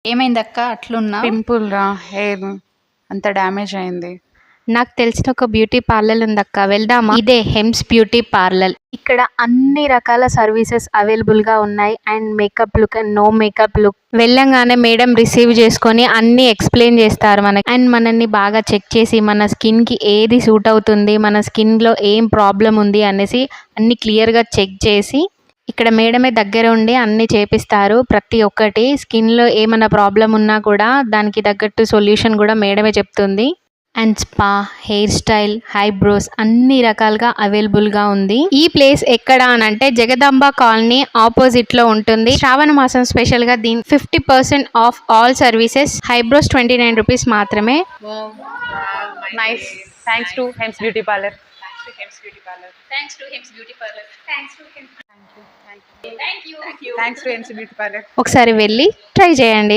ఏమైందక్క అట్లున్నా? Pimple రా, hair అంత damage అయింది. నాకు తెలిసిన ఒక బ్యూటీ పార్లర్ ఉందక్క, వెళ్దామా? ఇదే హెమ్స్ బ్యూటీ పార్లర్. ఇక్కడ అన్ని రకాల సర్వీసెస్ అవైలబుల్ గా ఉన్నాయి. And makeup look and no makeup look. వెళ్ళంగానే మేడం రిసీవ్ చేసుకొని అన్ని ఎక్స్ప్లెయిన్ చేస్తారు మనకి. అండ్ మనల్ని బాగా చెక్ చేసి మన స్కిన్ కి ఏది సూట్ అవుతుంది, మన స్కిన్ లో ఏం ప్రాబ్లం ఉంది అనేసి అన్ని క్లియర్ గా చెక్ చేసి ఇక్కడ మేడమే దగ్గర ఉండి అన్ని చేపిస్తారు. ప్రతి ఒక్కటి స్కిన్ లో ఏమైనా ప్రాబ్లం ఉన్నా కూడా దానికి తగ్గట్టు సొల్యూషన్ కూడా మేడమే చెప్తుంది. And spa, hair style, eyebrows అన్ని రకాలుగా అవైలబుల్గా ఉంది. ఈ ప్లేస్ ఎక్కడ అని అంటే జగదాంబ కాలనీ ఆపోజిట్ లో ఉంటుంది. శ్రావణ మాసం స్పెషల్ గా దీని 50% off all services. Eyebrows 29 rupees మాత్రమే. Nice. Thanks to Hem's beauty parlour. ఒకసారి వెళ్ళి ట్రై చేయండి.